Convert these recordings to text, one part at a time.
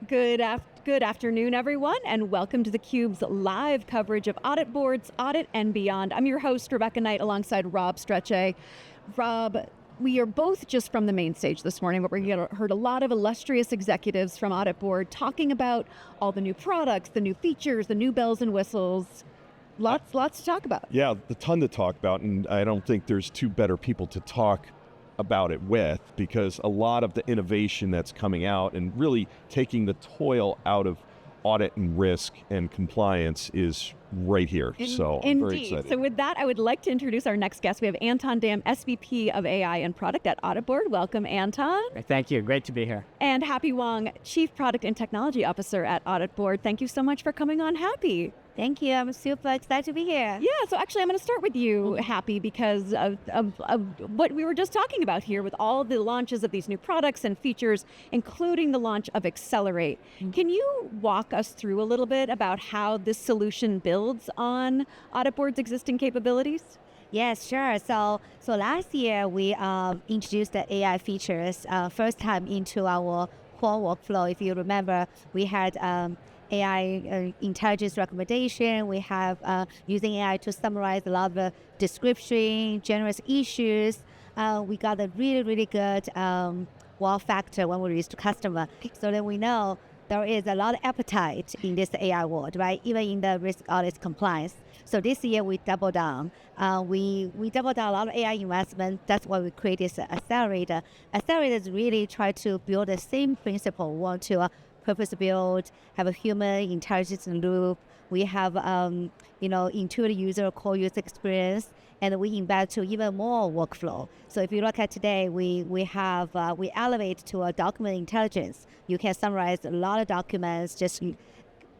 Good afternoon, everyone, and welcome to theCUBE's live coverage of Audit Board's Audit and Beyond. I'm your host, Rebecca Knight, alongside Rob Strechay. Rob, we are both just from the main stage this morning, but we heard a lot of illustrious executives from Audit Board talking about all the new products, the new features, the new bells and whistles. Lots to talk about. Yeah, a ton to talk about, and I don't think there's two better people to talk about it with, because a lot of the innovation that's coming out and really taking the toil out of audit and risk and compliance is right here. So I'm very excited. So with that, I would like to introduce our next guest. We have Anton Dam, SVP of AI and Product at Audit Board. Welcome, Anton. Thank you. Great to be here. And Happy Wang, Chief Product and Technology Officer at Audit Board. Thank you so much for coming on, Happy. Thank you. I'm super excited to be here. Yeah, so actually I'm going to start with you, Happy, because of what we were just talking about here with all the launches of these new products and features, including the launch of Accelerate. Can you walk us through a little bit about how this solution builds on Audit Board's existing capabilities? Yes, sure. So last year we introduced the AI features first time into our core workflow. If you remember, we had AI intelligence recommendation. We have using AI to summarize a lot of the description, generous issues. We got a really good wow factor when we reach the customer. So then we know there is a lot of appetite in this AI world, right? Even in the risk audit compliance. So this year we double down. We double down a lot of AI investment. That's why we created this accelerator. Accelerator is really try to build the same principle. We want to purpose build, have a human intelligence loop. We have, intuitive user, core user experience, and we embed to even more workflow. So if you look at today, we elevate to a document intelligence. You can summarize a lot of documents, just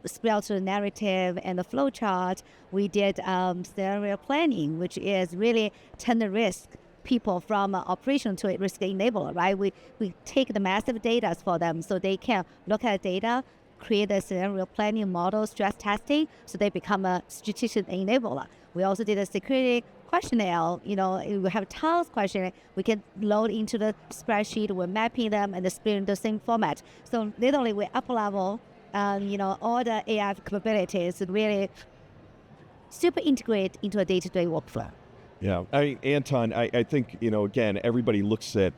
spell to the narrative and the flowchart. We did scenario planning, which is really turn the risk people from operation to a risk enabler, right? We take the massive data for them so they can look at data, create a scenario planning model, stress testing, so they become a strategic enabler. We also did a security questionnaire. We have tons of questionnaire. We can load into the spreadsheet, we're mapping them and they're in the same format. So literally we up level, all the AI capabilities really super integrate into a day-to-day workflow. Yeah, Anton, I think, again, everybody looks at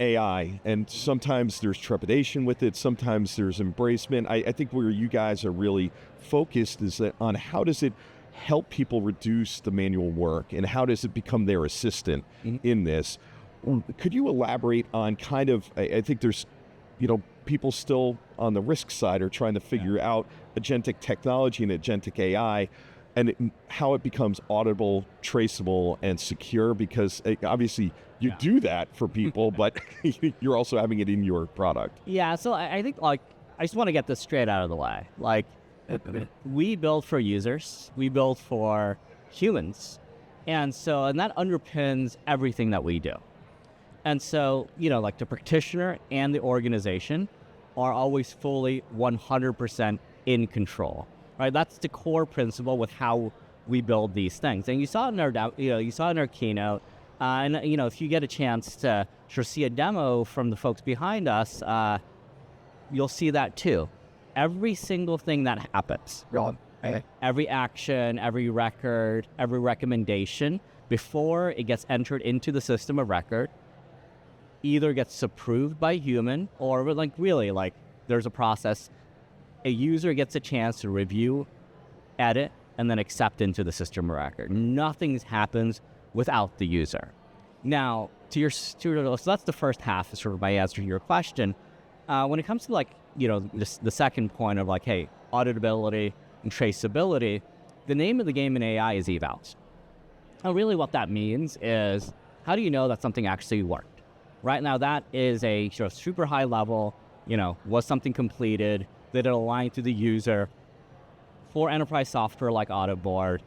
AI, and sometimes there's trepidation with it, sometimes there's embracement. I think where you guys are really focused is that on how does it help people reduce the manual work, and how does it become their assistant in this? Could you elaborate on kind of, I think there's, people still on the risk side are trying to figure out agentic technology and agentic AI, and how it becomes auditable, traceable, and secure, because obviously you do that for people, but you're also having it in your product. Yeah, so I think, I just want to get this straight out of the way. We build for users, we build for humans, and that underpins everything that we do. And so, the practitioner and the organization are always fully 100% in control. Right, that's the core principle with how we build these things, and you saw it in our keynote. And if you get a chance to see a demo from the folks behind us, you'll see that too. Every single thing that happens, every action, every record, every recommendation, before it gets entered into the system of record, either gets approved by human or there's a process. A user gets a chance to review, edit, and then accept into the system of record. Nothing happens without the user. Now, so that's the first half of sort of my answer to your question. When it comes to the second point of hey, auditability and traceability, the name of the game in AI is evals. And really what that means is, how do you know that something actually worked? Right now, that is a sort of super high level, was something completed? Did it align to the user? For enterprise software like Audit Board,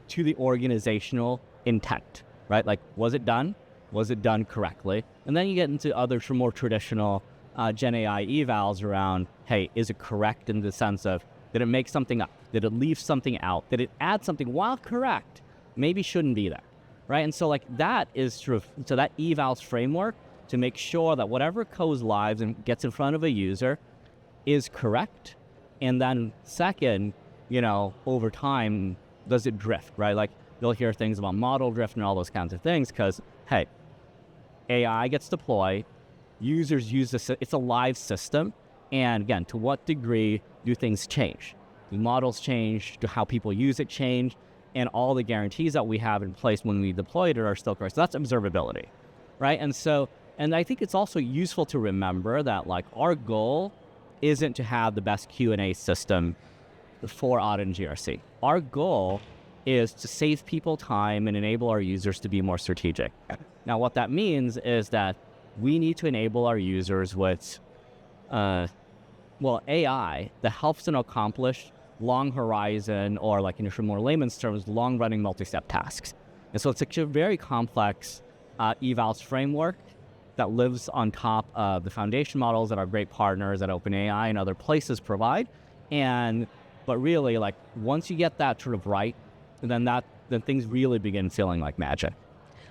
to the organizational intent, right? Was it done? Was it done correctly? And then you get into other more traditional Gen AI evals around, hey, is it correct in the sense of, did it make something up? Did it leave something out? Did it add something while correct? Maybe shouldn't be there, right? And so that is sort of, so that evals framework to make sure that whatever goes live and gets in front of a user is correct. And then second, over time, does it drift, right? Like you'll hear things about model drift and all those kinds of things because, hey, AI gets deployed, users use this, it's a live system. And again, to what degree do things change? Do models change? Do how people use it change? And all the guarantees that we have in place when we deploy it are still correct. So that's observability, right? And I think it's also useful to remember that like our goal isn't to have the best Q&A system for audit and GRC. Our goal is to save people time and enable our users to be more strategic. Now, what that means is that we need to enable our users with, AI that helps them accomplish long horizon, or like in more layman's terms, long-running multi-step tasks. And so it's a very complex evals framework that lives on top of the foundation models that our great partners at OpenAI and other places provide. But really, like once you get that sort of right, then things really begin feeling like magic.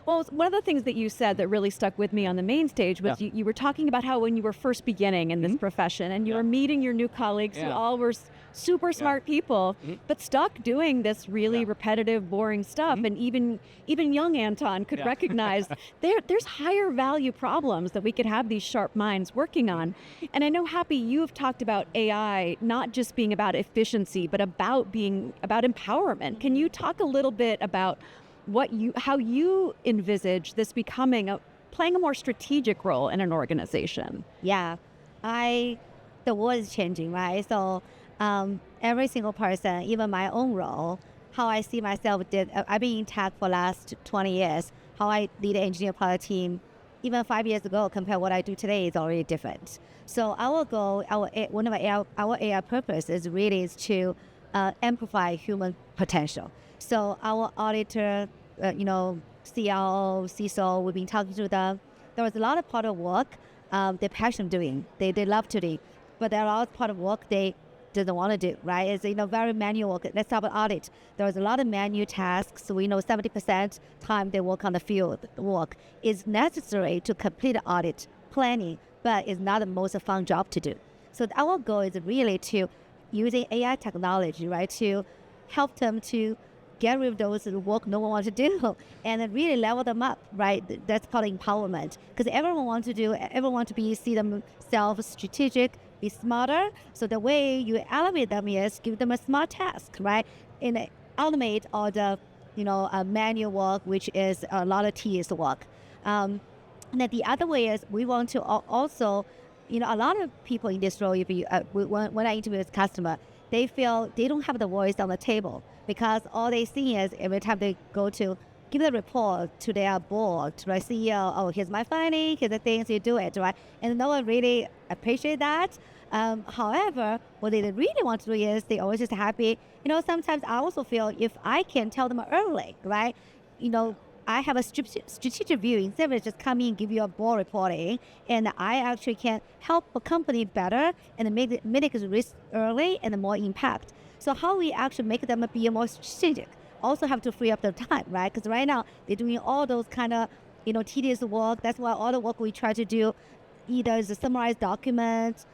Well, one of the things that you said that really stuck with me on the main stage was you were talking about how when you were first beginning in this profession and you were meeting your new colleagues who all were super smart people, but stuck doing this really repetitive, boring stuff. And even young Anton could recognize there's higher value problems that we could have these sharp minds working on. And I know, Happy, you've talked about AI not just being about efficiency, but about being about empowerment. Can you talk a little bit about how you envisage this becoming playing a more strategic role in an organization? Yeah, the world is changing, right? So every single person, even my own role, how I see myself, I've been in tech for the last 20 years. How I lead an engineer product team, even 5 years ago compared to what I do today is already different. So our goal, one of our AI purpose is to amplify human potential. So our auditor, CIO, CISO, we've been talking to them. There was a lot of part of work they're passionate doing. They love to do, but there are a lot of part of work they didn't want to do, right? It's very manual work. Let's talk about audit. There was a lot of manual tasks. We know 70% time they work on the field work is necessary to complete audit planning, but it's not the most fun job to do. So our goal is really to using AI technology, right, to help them to get rid of those work no one wants to do and then really level them up, right? That's called empowerment. Because everyone wants to see themselves strategic, be smarter. So the way you elevate them is give them a smart task, right? And automate all the, manual work, which is a lot of tedious work. And then the other way is we want to also, a lot of people in this role, when I interview with customer, they feel they don't have the voice on the table because all they see is every time they go to give the report to their board, to the CEO, oh, here's my finding, here's the things you do it, right? And no one really appreciate that. However, what they really want to do is they always just happy. Sometimes I also feel if I can tell them early, right? I have a strategic view instead of just coming and give you a board reporting, and I actually can help a company better and mitigate risk early and more impact. So how we actually make them be more strategic, also have to free up their time, right? Because right now they're doing all those kind of, tedious work. That's why all the work we try to do either is a summarized document,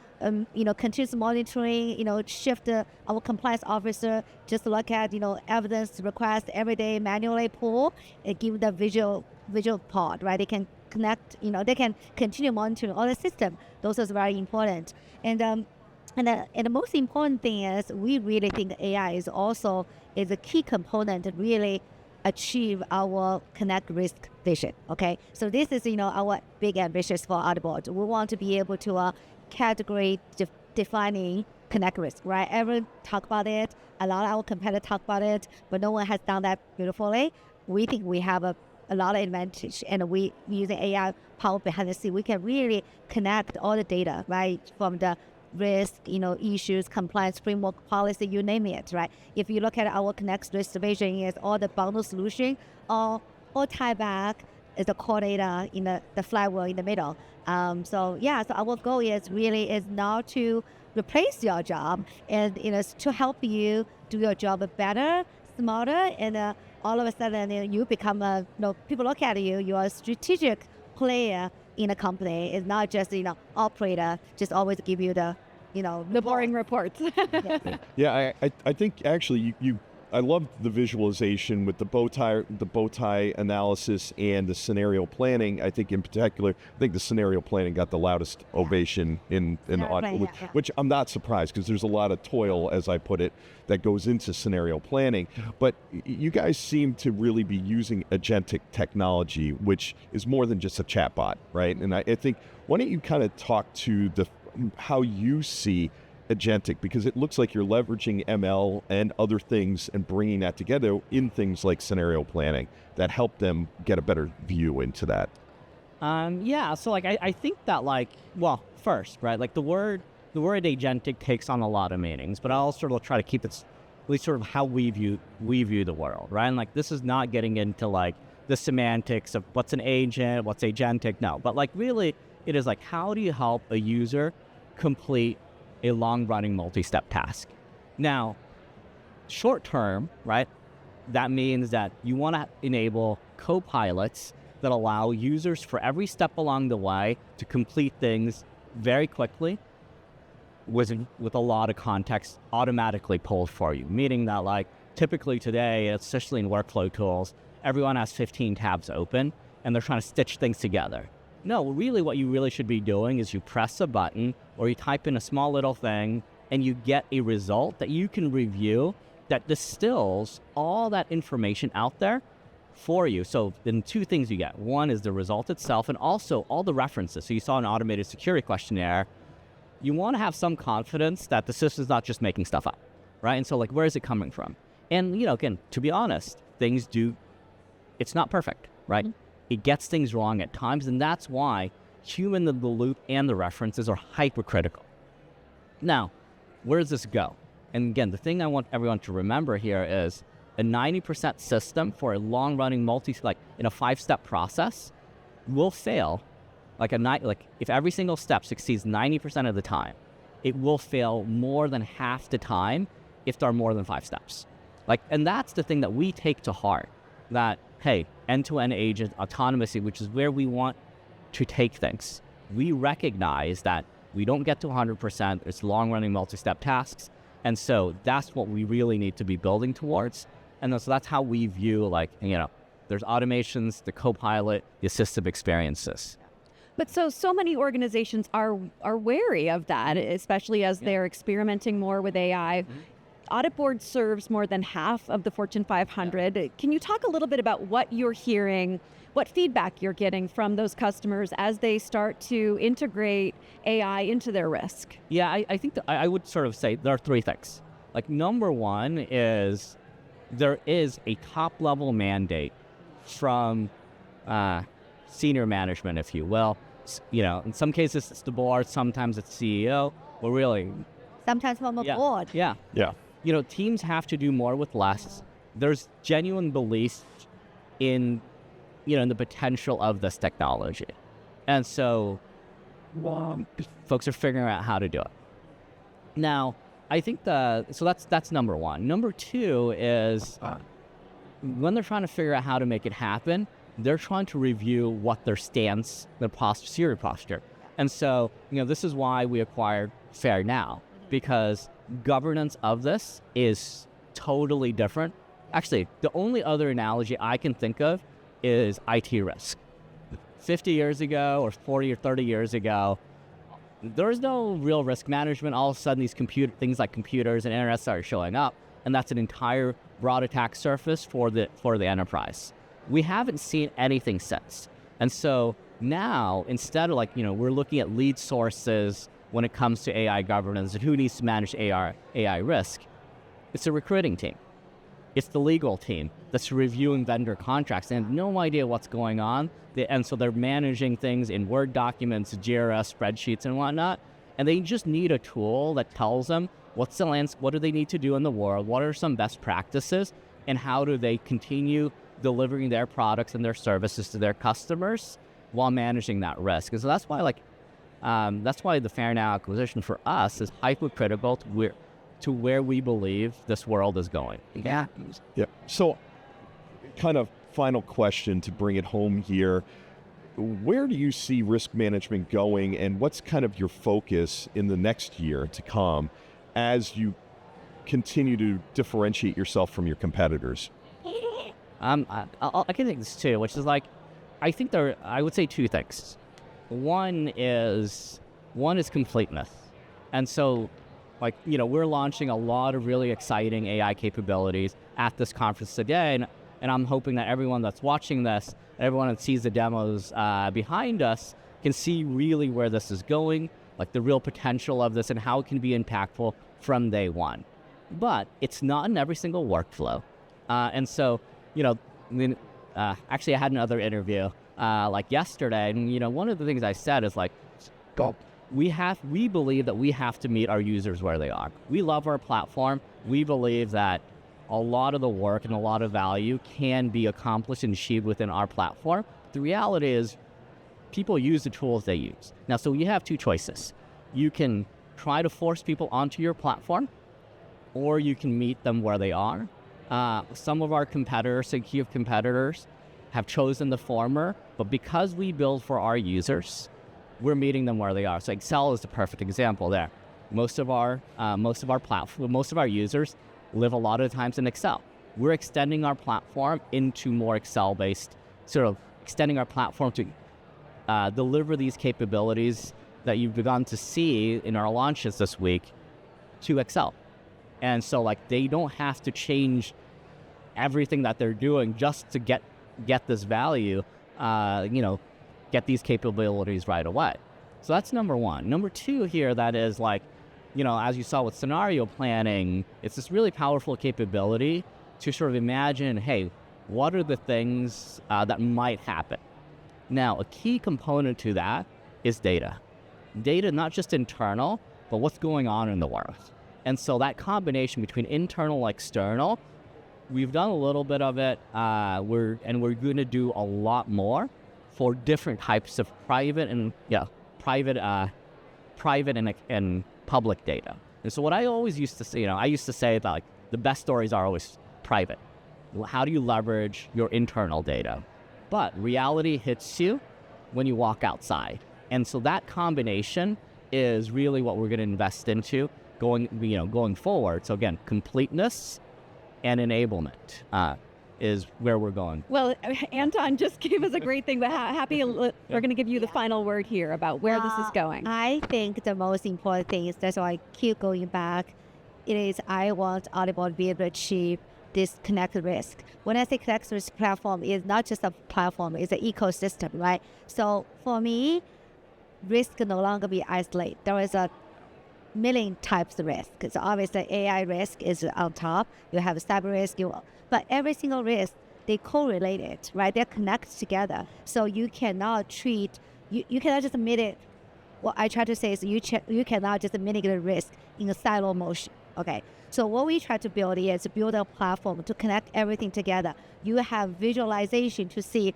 continuous monitoring, shift our compliance officer just look at, evidence request every day, manually pull, and give the visual part, right? They can connect, they can continue monitoring all the system. Those is very important. And the most important thing is we really think AI is a key component to really achieve our connect risk vision. Okay, so this is our big ambitions for AuditBoard. We want to be able to category defining connect risk, right? Everyone talk about it. A lot of our competitors talk about it, but no one has done that beautifully. We think we have a lot of advantage, and we using AI power behind the scene. We can really connect all the data, right, from the risk, issues, compliance, framework, policy, you name it, right? If you look at our connect risk vision, is all the bundle solution, all tie back is the core data in the flywheel in the middle. So our goal is now to replace your job and to help you do your job better, smarter, and all of a sudden you become people look at you, you're a strategic player in a company. It's not just, operator just always give you the, The boring reports. Yeah, I think actually I love the visualization with the bow tie analysis and the scenario planning. I think in particular, the scenario planning got the loudest ovation in audit, which I'm not surprised because there's a lot of toil, as I put it, that goes into scenario planning. But you guys seem to really be using agentic technology, which is more than just a chatbot, right? And I think, why don't you kind of talk to how you see agentic, because it looks like you're leveraging ML and other things and bringing that together in things like scenario planning that help them get a better view into that. Yeah, so I think that first, right, the word agentic takes on a lot of meanings, but I'll sort of try to keep it at least sort of how we view the world, right? And this is not getting into the semantics of what's an agent, what's agentic, no, but really it is how do you help a user complete a long-running multi-step task. Now, short term, right, that means that you want to enable co-pilots that allow users for every step along the way to complete things very quickly with a lot of context automatically pulled for you, meaning that typically today, especially in workflow tools, everyone has 15 tabs open and they're trying to stitch things together. No, really what you really should be doing is you press a button or you type in a small little thing and you get a result that you can review that distills all that information out there for you. So then two things you get. One is the result itself and also all the references. So you saw an automated security questionnaire. You want to have some confidence that the system's not just making stuff up, right? And so where is it coming from? And, again, to be honest, it's not perfect, right? Mm-hmm. It gets things wrong at times, and that's why human in the loop and the references are hypercritical. Now, where does this go? And again, the thing I want everyone to remember here is a 90% system for a long-running in a 5-step process will fail. If every single step succeeds 90% of the time, it will fail more than half the time if there are more than 5 steps. And that's the thing that we take to heart, that, hey, end-to-end agent autonomously, which is where we want to take things. We recognize that we don't get to 100%, it's long-running multi-step tasks, and so that's what we really need to be building towards. And so that's how we view, there's automations, the co-pilot, the assistive experiences. But so many organizations are wary of that, especially as they're experimenting more with AI. Mm-hmm. AuditBoard serves more than half of the Fortune 500. Can you talk a little bit about what you're hearing, what feedback you're getting from those customers as they start to integrate AI into their risk? Yeah, I think I would sort of say there are 3 things. Number one is there is a top-level mandate from senior management, if you will. In some cases it's the board, sometimes it's CEO, but really... Sometimes from a board. Yeah. Teams have to do more with less. There's genuine belief in, in the potential of this technology. And so folks are figuring out how to do it. Now, I think so that's number one. Number two is when they're trying to figure out how to make it happen, they're trying to review what their stance, their security posture. And so, this is why we acquired FairNow, because governance of this is totally different. Actually, the only other analogy I can think of is IT risk. 50 years ago or 40 or 30 years ago, there was no real risk management. All of a sudden, these things like computers and internet started showing up, and that's an entire broad attack surface for the enterprise. We haven't seen anything since. And so now, instead of we're looking at lead sources when it comes to AI governance and who needs to manage AI risk, it's a recruiting team. It's the legal team that's reviewing vendor contracts and have no idea what's going on. And so they're managing things in Word documents, Jira, spreadsheets, and whatnot. And they just need a tool that tells them what do they need to do in the world, what are some best practices, and how do they continue delivering their products and their services to their customers while managing that risk. And so that's why the FairNow acquisition for us is hypercritical to where we believe this world is going. Yeah. So kind of final question to bring it home here. where do you see risk management going, and what's kind of your focus in the next year to come as you continue to differentiate yourself from your competitors? I can take this too, which is like, I think I would say two things. One is completeness. And so, like, we're launching a lot of really exciting AI capabilities at this conference today, and I'm hoping that everyone that's watching this, everyone that sees the demos behind us, can see really where this is going, like the real potential of this and how it can be impactful from day one. But it's not in every single workflow. And so, actually I had another interview like yesterday, and one of the things I said is like, we believe that we have to meet our users where they are. We love our platform. We believe that a lot of the work and a lot of value can be accomplished and achieved within our platform. The reality is people use the tools they use. Now, so you have two choices. You can try to force people onto your platform, or you can meet them where they are. Some of our competitors, theCUBE competitors, have chosen the former, but because we build for our users, we're meeting them where they are. So Excel is the perfect example there. Most of our platform, most of our users live a lot of the times in Excel. We're extending our platform into more Excel-based, sort of extending our platform to deliver these capabilities that you've begun to see in our launches this week to Excel. And so like they don't have to change everything that they're doing just to get this value, get these capabilities right away. So that's number one. Number two here, that is like, as you saw with scenario planning, it's this really powerful capability to sort of imagine, hey, what are the things that might happen? Now, a key component to that is data. Data, not just internal, but what's going on in the world. And so that combination between internal and external, we've done a little bit of it, we're going to do a lot more for different types of private and public data. And so what I always used to say, I used to say that like the best stories are always private. How do you leverage your internal data? But reality hits you when you walk outside. And so that combination is really what we're going to invest into going forward. So again, completeness and enablement is where we're going. Well, Anton just gave us a great thing, but Happy, we're going to give you the final word here about where this is going. I think the most important thing is, that's why I keep going back, it is I want AuditBoard to be able to achieve this connected risk. When I say connected risk platform, it's not just a platform, it's an ecosystem, right? So for me, risk can no longer be isolated. There is a million types of risk. So obviously AI risk is on top. You have cyber risk, but every single risk, they correlated, right? They're connected together. So you cannot treat, you cannot just mitigate. What I try to say is you cannot just mitigate risk in a silo motion, okay? So what we try to build is to build a platform to connect everything together. You have visualization to see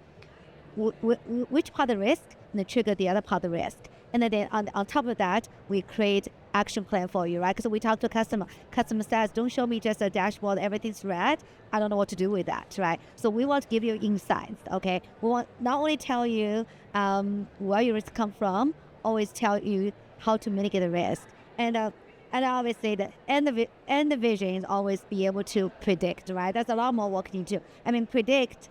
which part of the risk and trigger the other part of the risk. And then on top of that, we create action plan for you, right? Because we talk to customer says, don't show me just a dashboard, everything's red. I don't know what to do with that, right? So we want to give you insights, okay? We want not only tell you where your risk come from, always tell you how to mitigate the risk. And obviously the end vision is always be able to predict, right? There's a lot more work you do. I mean, predict,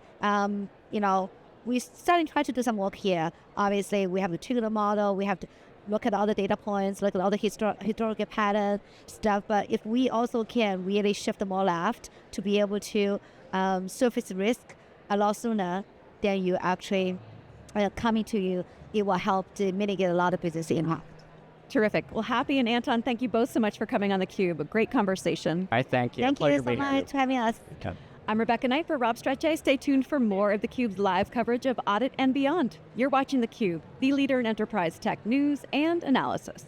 we starting to try to do some work here. Obviously, we have to trigger the model. We have to look at all the data points, look at all the historical pattern stuff. But if we also can really shift more left to be able to surface risk a lot sooner than you actually coming to you, it will help to mitigate a lot of business impact. Terrific. Well, Happy and Anton, thank you both so much for coming on theCUBE. A great conversation. I thank you. Thank you so much for having us. Okay. I'm Rebecca Knight for Rob Strechay. Stay tuned for more of theCUBE's live coverage of Audit and Beyond. You're watching theCUBE, the leader in enterprise tech news and analysis.